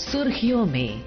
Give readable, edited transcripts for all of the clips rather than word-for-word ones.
सुर्खियों में।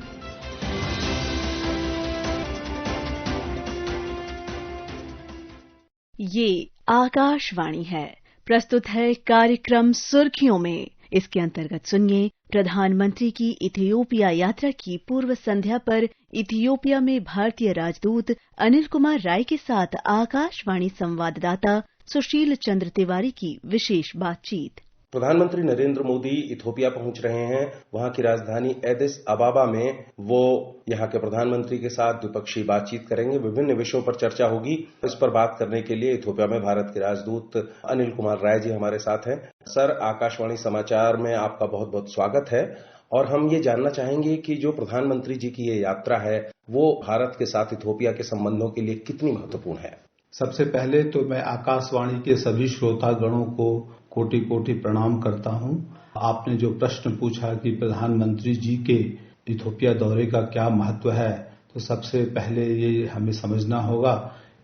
ये आकाशवाणी है। प्रस्तुत है कार्यक्रम सुर्खियों में। इसके अंतर्गत सुनिए प्रधानमंत्री की इथियोपिया यात्रा की पूर्व संध्या पर इथियोपिया में भारतीय राजदूत अनिल कुमार राय के साथ आकाशवाणी संवाददाता सुशील चंद्र तिवारी की विशेष बातचीत। प्रधानमंत्री नरेंद्र मोदी इथियोपिया पहुंच रहे हैं। वहां की राजधानी एडिस अबाबा में वो यहां के प्रधानमंत्री के साथ द्विपक्षीय बातचीत करेंगे। विभिन्न विषयों पर चर्चा होगी। इस पर बात करने के लिए इथियोपिया में भारत के राजदूत अनिल कुमार राय जी हमारे साथ हैं। सर, आकाशवाणी समाचार में आपका बहुत बहुत स्वागत है। और हम ये जानना चाहेंगे कि जो प्रधानमंत्री जी की ये यात्रा है वो भारत के साथ इथियोपिया के संबंधों के लिए कितनी महत्वपूर्ण है। सबसे पहले तो मैं आकाशवाणी के सभी श्रोतागणों को कोटि कोटि प्रणाम करता हूं। आपने जो प्रश्न पूछा कि प्रधानमंत्री जी के इथियोपिया दौरे का क्या महत्व है, तो सबसे पहले ये हमें समझना होगा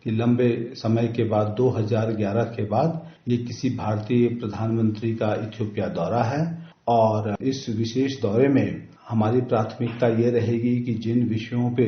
कि लंबे समय के बाद 2011 के बाद ये किसी भारतीय प्रधानमंत्री का इथियोपिया दौरा है। और इस विशेष दौरे में हमारी प्राथमिकता ये रहेगी कि जिन विषयों पे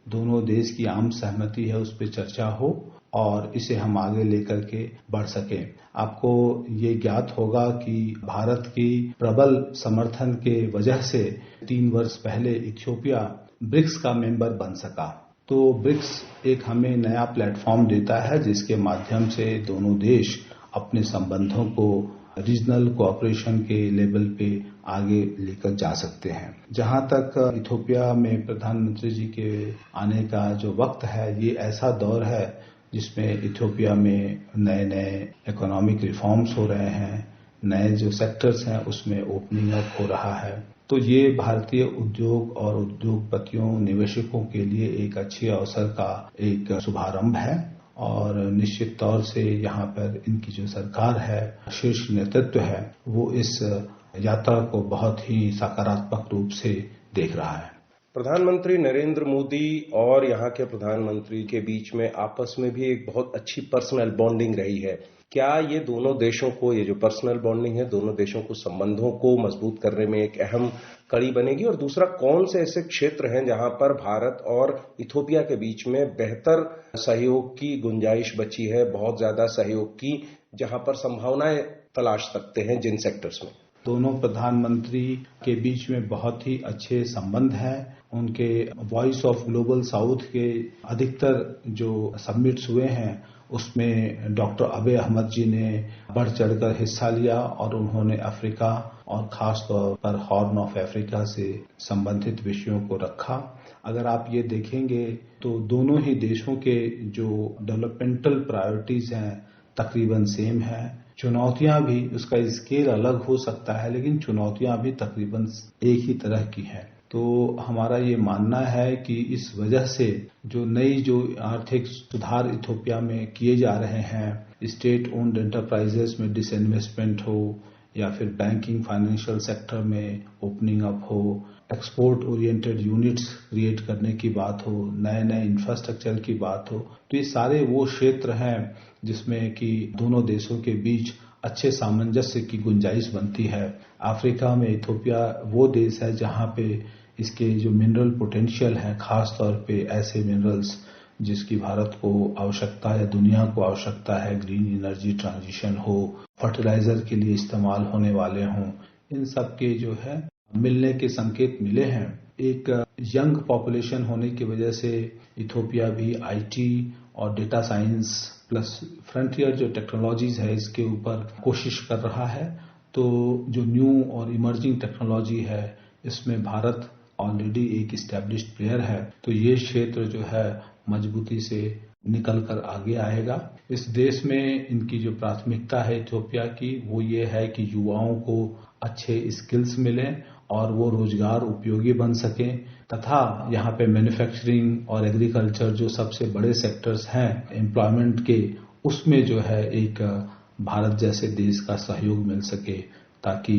दोनों देश की आम सहमति है उस पर चर्चा हो और इसे हम आगे लेकर के बढ़ सकें। आपको ये ज्ञात होगा कि भारत की प्रबल समर्थन के वजह से 3 वर्ष पहले इथियोपिया ब्रिक्स का मेंबर बन सका। तो ब्रिक्स एक हमें नया प्लेटफॉर्म देता है जिसके माध्यम से दोनों देश अपने संबंधों को रीजनल कोऑपरेशन के लेवल पे आगे लेकर जा सकते हैं। जहां तक इथियोपिया में प्रधानमंत्री जी के आने का जो वक्त है, ये ऐसा दौर है जिसमें इथियोपिया में नए नए इकोनॉमिक रिफॉर्म्स हो रहे हैं, नए जो सेक्टर्स हैं उसमें ओपनिंग अप हो रहा है। तो ये भारतीय उद्योग और उद्योगपतियों, निवेशकों के लिए एक अच्छे अवसर का एक शुभारंभ है। और निश्चित तौर से यहाँ पर इनकी जो सरकार है, शीर्ष नेतृत्व है, वो इस यात्रा को बहुत ही सकारात्मक रूप से देख रहा है। प्रधानमंत्री नरेंद्र मोदी और यहाँ के प्रधानमंत्री के बीच में आपस में भी एक बहुत अच्छी पर्सनल बॉन्डिंग रही है। क्या ये दोनों देशों को, ये जो पर्सनल बॉन्डिंग है, दोनों देशों को संबंधों को मजबूत करने में एक अहम कड़ी बनेगी? और दूसरा, कौन से ऐसे क्षेत्र हैं जहां पर भारत और इथियोपिया के बीच में बेहतर सहयोग की गुंजाइश बची है, बहुत ज्यादा सहयोग की, जहां पर संभावनाएं तलाश सकते हैं जिन सेक्टर्स में? दोनों प्रधानमंत्री के बीच में बहुत ही अच्छे संबंध हैं। उनके वॉइस ऑफ ग्लोबल साउथ के अधिकतर जो समिट्स हुए हैं उसमें डॉक्टर अबे अहमद जी ने बढ़ चढ़कर हिस्सा लिया और उन्होंने अफ्रीका और खास तौर पर हॉर्न ऑफ अफ्रीका से संबंधित विषयों को रखा। अगर आप ये देखेंगे तो दोनों ही देशों के जो डेवलपमेंटल प्रायोरिटीज हैं तकरीबन सेम है। चुनौतियां भी, उसका स्केल अलग हो सकता है, लेकिन चुनौतियां भी तकरीबन एक ही तरह की हैं। तो हमारा ये मानना है कि इस वजह से जो आर्थिक सुधार इथियोपिया में किए जा रहे हैं, स्टेट ओन्ड एंटरप्राइजेस में डिसइन्वेस्टमेंट हो या फिर बैंकिंग फाइनेंशियल सेक्टर में ओपनिंग अप हो, एक्सपोर्ट ओरिएंटेड यूनिट्स क्रिएट करने की बात हो, नए नए इंफ्रास्ट्रक्चर की बात हो, तो ये सारे वो क्षेत्र हैं जिसमें कि दोनों देशों के बीच अच्छे सामंजस्य की गुंजाइश बनती है। अफ्रीका में इथियोपिया वो देश है जहां पे इसके जो मिनरल पोटेंशियल है, खास तौर पे ऐसे मिनरल्स जिसकी भारत को आवश्यकता है, दुनिया को आवश्यकता है, ग्रीन एनर्जी ट्रांजिशन हो, फर्टिलाइजर के लिए इस्तेमाल होने वाले हों, इन सब के जो है मिलने के संकेत मिले हैं। एक यंग पॉपुलेशन होने की वजह से इथियोपिया भी आईटी और डेटा साइंस प्लस फ्रंटियर जो टेक्नोलॉजीज है इसके ऊपर कोशिश कर रहा है। तो जो न्यू और इमर्जिंग टेक्नोलॉजी है इसमें भारत ऑलरेडी एक इस्टेब्लिश्ड प्लेयर है। तो ये क्षेत्र जो है मजबूती से निकल कर आगे आएगा। इस देश में इनकी जो प्राथमिकता है इथियोपिया की, वो ये है कि युवाओं को अच्छे स्किल्स मिलें और वो रोजगार उपयोगी बन सकें, तथा यहाँ पे मैन्युफैक्चरिंग और एग्रीकल्चर जो सबसे बड़े सेक्टर्स हैं एम्प्लॉयमेंट के, उसमें जो है एक भारत जैसे देश का सहयोग मिल सके, ताकि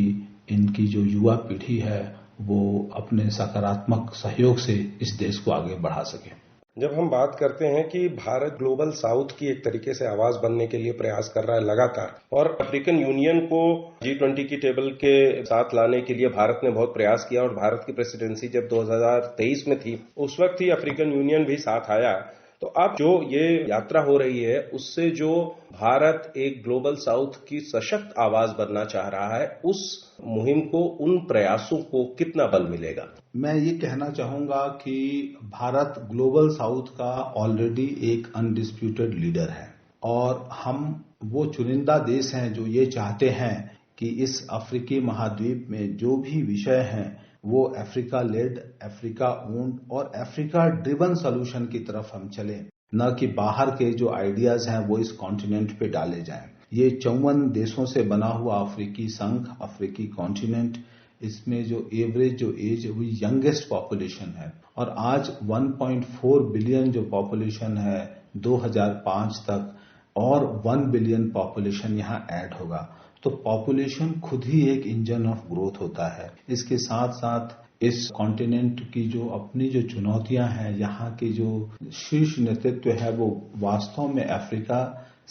इनकी जो युवा पीढ़ी है वो अपने सकारात्मक सहयोग से इस देश को आगे बढ़ा सके। जब हम बात करते हैं कि भारत ग्लोबल साउथ की एक तरीके से आवाज बनने के लिए प्रयास कर रहा है लगातार, और अफ्रीकन यूनियन को G20 की टेबल के साथ लाने के लिए भारत ने बहुत प्रयास किया, और भारत की प्रेसिडेंसी जब 2023 में थी उस वक्त ही अफ्रीकन यूनियन भी साथ आया। तो अब जो ये यात्रा हो रही है उससे जो भारत एक ग्लोबल साउथ की सशक्त आवाज बनना चाह रहा है, उस मुहिम को, उन प्रयासों को कितना बल मिलेगा? मैं ये कहना चाहूंगा कि भारत ग्लोबल साउथ का ऑलरेडी एक अनडिस्प्यूटेड लीडर है, और हम वो चुनिंदा देश हैं जो ये चाहते हैं कि इस अफ्रीकी महाद्वीप में जो भी विषय हैं वो अफ्रीका लेड, अफ्रीका ओन्ड और अफ्रीका ड्रिवन सॉल्यूशन की तरफ हम चलें, न कि बाहर के जो आइडियाज हैं वो इस कॉन्टिनेंट पे डाले जाएं। ये 54 देशों से बना हुआ अफ्रीकी संघ, अफ्रीकी कॉन्टिनेंट, इसमें जो एवरेज जो एज है वो यंगेस्ट पॉपुलेशन है, और आज 1.4 बिलियन जो पॉपुलेशन है 2005 तक, और 1 बिलियन पॉपुलेशन यहाँ ऐड होगा। तो पॉपुलेशन खुद ही एक इंजन ऑफ ग्रोथ होता है। इसके साथ साथ इस कॉन्टिनेंट की जो अपनी जो चुनौतियां हैं, यहाँ के जो शीर्ष नेतृत्व है वो वास्तव में अफ्रीका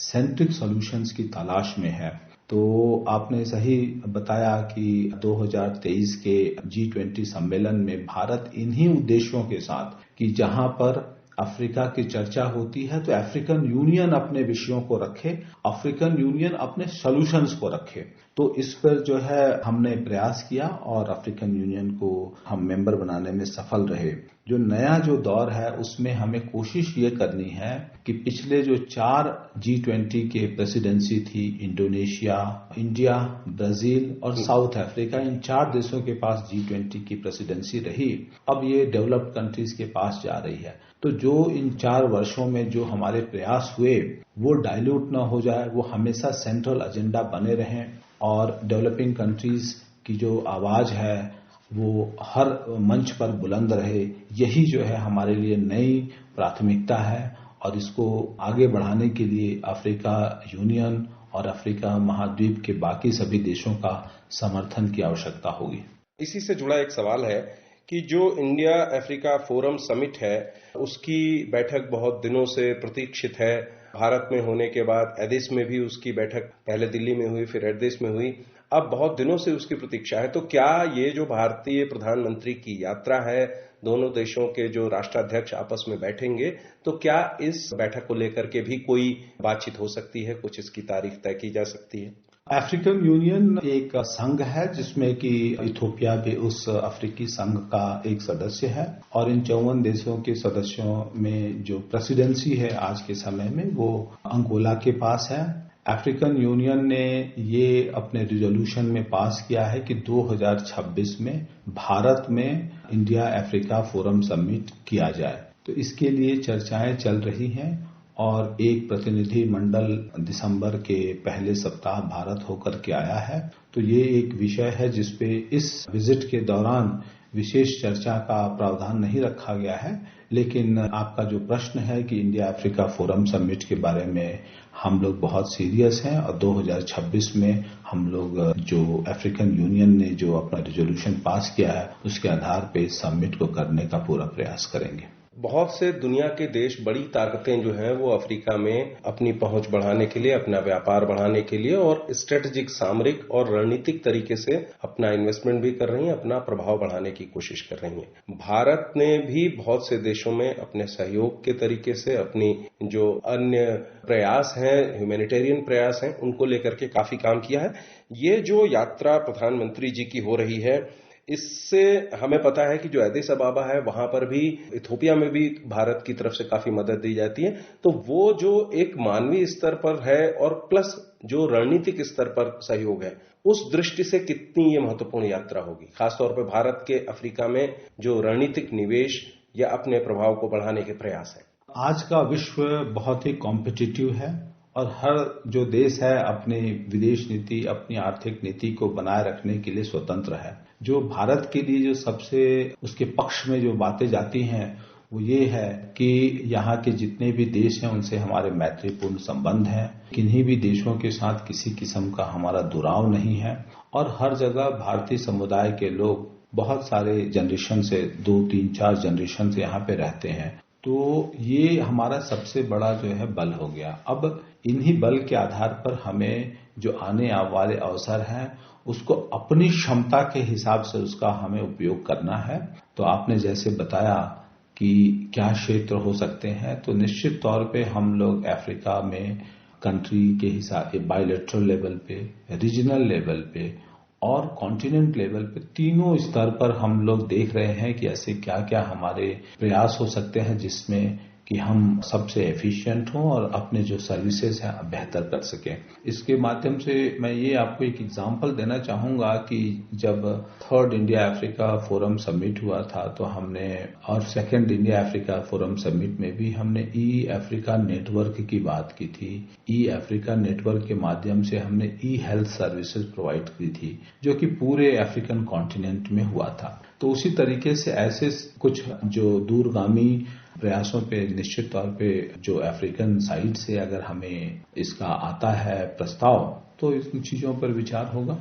सेंट्रिक सॉल्यूशंस की तलाश में है। तो आपने सही बताया कि 2023 के G20 सम्मेलन में भारत इन्हीं उद्देश्यों के साथ कि जहां पर अफ्रीका की चर्चा होती है तो अफ्रीकन यूनियन अपने विषयों को रखे, अफ्रीकन यूनियन अपने सॉल्यूशंस को रखे। तो इस पर जो है हमने प्रयास किया और अफ्रीकन यूनियन को हम मेंबर बनाने में सफल रहे। जो नया जो दौर है उसमें हमें कोशिश ये करनी है कि पिछले जो 4 G20 के प्रेसिडेंसी थी, इंडोनेशिया, इंडिया, ब्राजील और साउथ अफ्रीका, इन 4 देशों के पास G20 की प्रेसिडेंसी रही। अब ये डेवलप्ड कंट्रीज के पास जा रही है। तो जो इन 4 वर्षों में जो हमारे प्रयास हुए वो डाइल्यूट ना हो जाए, वो हमेशा सेंट्रल एजेंडा बने रहें, और डेवलपिंग कंट्रीज की जो आवाज है वो हर मंच पर बुलंद रहे। यही जो है हमारे लिए नई प्राथमिकता है, और इसको आगे बढ़ाने के लिए अफ्रीका यूनियन और अफ्रीका महाद्वीप के बाकी सभी देशों का समर्थन की आवश्यकता होगी। इसी से जुड़ा एक सवाल है कि जो इंडिया अफ्रीका फोरम समिट है उसकी बैठक बहुत दिनों से प्रतीक्षित है। भारत में होने के बाद एडिस में भी उसकी बैठक पहले दिल्ली में हुई, फिर एडिस में हुई, अब बहुत दिनों से उसकी प्रतीक्षा है। तो क्या ये जो भारतीय प्रधानमंत्री की यात्रा है, दोनों देशों के जो राष्ट्राध्यक्ष आपस में बैठेंगे, तो क्या इस बैठक को लेकर के भी कोई बातचीत हो सकती है, कुछ इसकी तारीख तय की जा सकती है? अफ्रीकन यूनियन एक संघ है जिसमें कि इथियोपिया भी उस अफ्रीकी संघ का एक सदस्य है, और इन 54 देशों के सदस्यों में जो प्रेसिडेंसी है आज के समय में वो अंगोला के पास है। अफ्रीकन यूनियन ने ये अपने रिजोल्यूशन में पास किया है कि 2026 में भारत में इंडिया अफ्रीका फोरम समिट किया जाए। तो इसके लिए चर्चाएं चल रही हैं, और एक प्रतिनिधि मंडल दिसंबर के पहले सप्ताह भारत होकर के आया है। तो ये एक विषय है जिसपे इस विजिट के दौरान विशेष चर्चा का प्रावधान नहीं रखा गया है, लेकिन आपका जो प्रश्न है कि इंडिया अफ्रीका फोरम समिट के बारे में हम लोग बहुत सीरियस हैं, और 2026 में हम लोग जो अफ्रीकन यूनियन ने जो अपना रिजोल्यूशन पास किया है उसके आधार पे इस समिट को करने का पूरा प्रयास करेंगे। बहुत से दुनिया के देश, बड़ी ताकतें जो हैं वो अफ्रीका में अपनी पहुंच बढ़ाने के लिए, अपना व्यापार बढ़ाने के लिए और स्ट्रेटेजिक, सामरिक और रणनीतिक तरीके से अपना इन्वेस्टमेंट भी कर रही हैं, अपना प्रभाव बढ़ाने की कोशिश कर रही हैं। भारत ने भी बहुत से देशों में अपने सहयोग के तरीके से अपनी जो अन्य प्रयास हैं, ह्यूमैनिटेरियन प्रयास हैं, उनको लेकर के काफी काम किया है। ये जो यात्रा प्रधानमंत्री जी की हो रही है, इससे हमें पता है कि जो एडिस अबाबा है वहां पर भी, इथियोपिया में भी भारत की तरफ से काफी मदद दी जाती है। तो वो जो एक मानवीय स्तर पर है और प्लस जो रणनीतिक स्तर पर सहयोग है, उस दृष्टि से कितनी ये महत्वपूर्ण यात्रा होगी, खासतौर पर भारत के अफ्रीका में जो रणनीतिक निवेश या अपने प्रभाव को बढ़ाने के प्रयास है। आज का विश्व बहुत ही कॉम्पिटिटिव है, और हर जो देश है अपनी विदेश नीति, अपनी आर्थिक नीति को बनाए रखने के लिए स्वतंत्र है। जो भारत के लिए जो सबसे उसके पक्ष में जो बातें जाती हैं वो ये है कि यहाँ के जितने भी देश हैं उनसे हमारे मैत्रीपूर्ण संबंध हैं, किन्हीं भी देशों के साथ किसी किस्म का हमारा दुराव नहीं है, और हर जगह भारतीय समुदाय के लोग बहुत सारे जनरेशन से, 2, 3, 4 जनरेशन से यहाँ पे रहते हैं। तो ये हमारा सबसे बड़ा जो है बल हो गया। अब इन्हीं बल के आधार पर हमें जो आने वाले अवसर हैं उसको अपनी क्षमता के हिसाब से उसका हमें उपयोग करना है। तो आपने जैसे बताया कि क्या क्षेत्र हो सकते हैं, तो निश्चित तौर पे हम लोग अफ्रीका में कंट्री के हिसाब से बायलैटरल लेवल पे, रीजनल लेवल पे और कॉन्टिनेंट लेवल पे तीनों स्तर पर हम लोग देख रहे हैं कि ऐसे क्या क्या हमारे प्रयास हो सकते हैं जिसमें कि हम सबसे एफिशिएंट हों और अपने जो सर्विसेज हैं बेहतर कर सकें। इसके माध्यम से मैं ये आपको एक एग्जांपल देना चाहूंगा कि जब 3rd India Africa forum summit हुआ था तो हमने, और 2nd India Africa forum summit में भी हमने ई अफ्रीका नेटवर्क की बात की थी। ई अफ्रीका नेटवर्क के माध्यम से हमने ई हेल्थ सर्विसेज प्रोवाइड की थी जो कि पूरे अफ्रीकन कॉन्टिनेंट में हुआ था। तो उसी तरीके से ऐसे कुछ जो दूरगामी प्रयासों पे निश्चित तौर पे जो अफ्रीकन साइड से अगर हमें इसका आता है प्रस्ताव तो इन चीजों पर विचार होगा।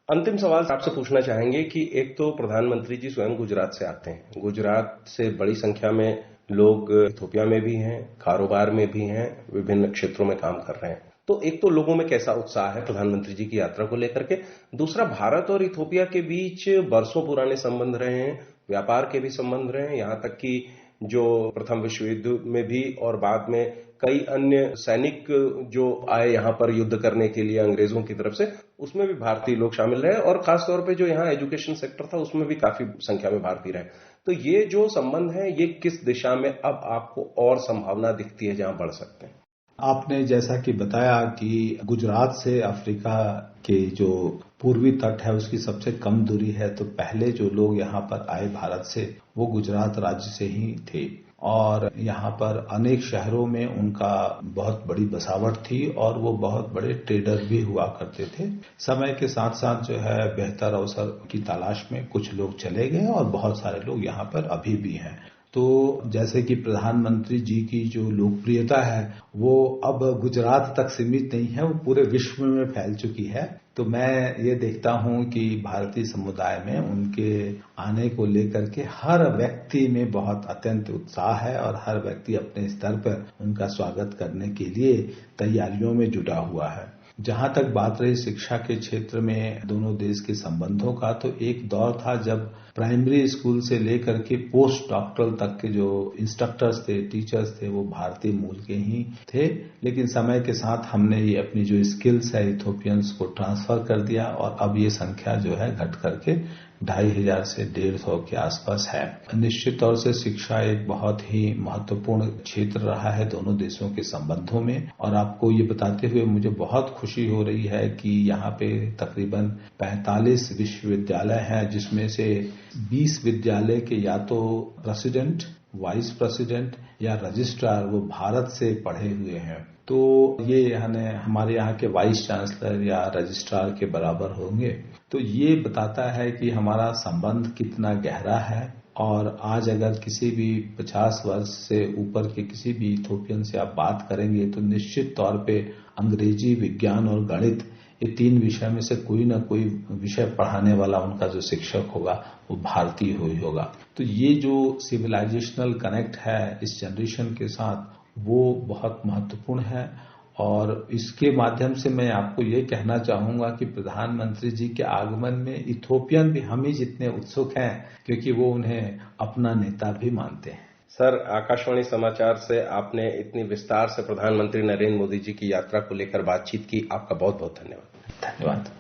अंतिम सवाल आपसे पूछना चाहेंगे कि एक तो प्रधानमंत्री जी स्वयं गुजरात से आते हैं, गुजरात से बड़ी संख्या में लोग इथियोपिया में भी हैं, कारोबार में भी हैं, विभिन्न क्षेत्रों में काम कर रहे हैं। तो एक तो लोगों में कैसा उत्साह है प्रधानमंत्री जी की यात्रा को लेकर के, दूसरा भारत और इथियोपिया के बीच बरसों पुराने संबंध रहे हैं, व्यापार के भी संबंध रहे हैं, यहां तक कि जो प्रथम विश्व युद्ध में भी और बाद में कई अन्य सैनिक जो आए यहां पर युद्ध करने के लिए अंग्रेजों की तरफ से, उसमें भी भारतीय लोग शामिल रहे और खासतौर पे जो यहाँ एजुकेशन सेक्टर था उसमें भी काफी संख्या में भारतीय रहे। तो ये जो संबंध है ये किस दिशा में अब आपको और संभावना दिखती है जहां बढ़ सकते हैं? आपने जैसा कि बताया कि गुजरात से अफ्रीका के जो पूर्वी तट है उसकी सबसे कम दूरी है, तो पहले जो लोग यहाँ पर आए भारत से वो गुजरात राज्य से ही थे और यहाँ पर अनेक शहरों में उनका बहुत बड़ी बसावट थी और वो बहुत बड़े ट्रेडर भी हुआ करते थे। समय के साथ साथ जो है बेहतर अवसर की तलाश में कुछ लोग चले गए और बहुत सारे लोग यहाँ पर अभी भी हैं। तो जैसे कि प्रधानमंत्री जी की जो लोकप्रियता है वो अब गुजरात तक सीमित नहीं है, वो पूरे विश्व में फैल चुकी है। तो मैं ये देखता हूं कि भारतीय समुदाय में उनके आने को लेकर के हर व्यक्ति में बहुत अत्यंत उत्साह है और हर व्यक्ति अपने स्तर पर उनका स्वागत करने के लिए तैयारियों में जुटा हुआ है। जहां तक बात रही शिक्षा के क्षेत्र में दोनों देश के संबंधों का, तो एक दौर था जब प्राइमरी स्कूल से लेकर के पोस्ट डॉक्टरल तक के जो इंस्ट्रक्टर्स थे, टीचर्स थे, वो भारतीय मूल के ही थे। लेकिन समय के साथ हमने ये अपनी जो स्किल्स है इथियोपियंस को ट्रांसफर कर दिया और अब ये संख्या जो है घट करके 2500 से 150 के आसपास है। निश्चित तौर से शिक्षा एक बहुत ही महत्वपूर्ण क्षेत्र रहा है दोनों देशों के संबंधों में और आपको ये बताते हुए मुझे बहुत खुशी हो रही है कि यहाँ पे तकरीबन 45 विश्वविद्यालय हैं जिसमें से 20 विद्यालय के या तो प्रेसिडेंट, वाइस प्रेसिडेंट या रजिस्ट्रार वो भारत से पढ़े हुए हैं। तो ये हमारे यहाँ के वाइस चांसलर या रजिस्ट्रार के बराबर होंगे। तो ये बताता है कि हमारा संबंध कितना गहरा है और आज अगर किसी भी 50 वर्ष से ऊपर के किसी भी इथियोपियन से आप बात करेंगे तो निश्चित तौर पे अंग्रेजी, विज्ञान और गणित ये 3 विषय में से कोई ना कोई विषय पढ़ाने वाला उनका जो शिक्षक होगा वो भारतीय ही होगा। तो ये जो सिविलाइजेशनल कनेक्ट है इस जनरेशन के साथ वो बहुत महत्वपूर्ण है और इसके माध्यम से मैं आपको ये कहना चाहूंगा कि प्रधानमंत्री जी के आगमन में इथियोपियन भी हम ही जितने उत्सुक हैं क्योंकि वो उन्हें अपना नेता भी मानते हैं। सर, आकाशवाणी समाचार से आपने इतनी विस्तार से प्रधानमंत्री नरेंद्र मोदी जी की यात्रा को लेकर बातचीत की, आपका बहुत बहुत धन्यवाद। धन्यवाद।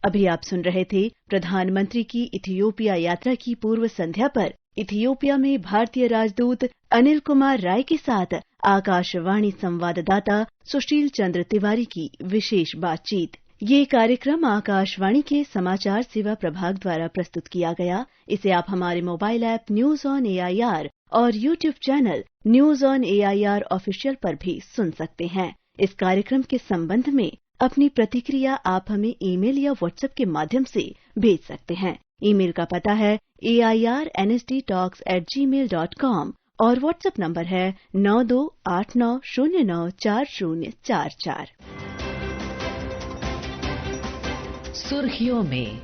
अभी आप सुन रहे थे प्रधानमंत्री की इथियोपिया यात्रा की पूर्व संध्या पर इथियोपिया में भारतीय राजदूत अनिल कुमार राय के साथ आकाशवाणी संवाददाता सुशील चंद्र तिवारी की विशेष बातचीत। ये कार्यक्रम आकाशवाणी के समाचार सेवा प्रभाग द्वारा प्रस्तुत किया गया। इसे आप हमारे mobile app news on AIR और YouTube channel news on AIR official पर भी सुन सकते हैं। इस कार्यक्रम के संबंध में अपनी प्रतिक्रिया आप हमें ईमेल या व्हाट्सएप के माध्यम से भेज सकते हैं। ईमेल का पता है airnsttalks@gmail.com और व्हाट्सएप नंबर है 9289094044। सुर्खियों में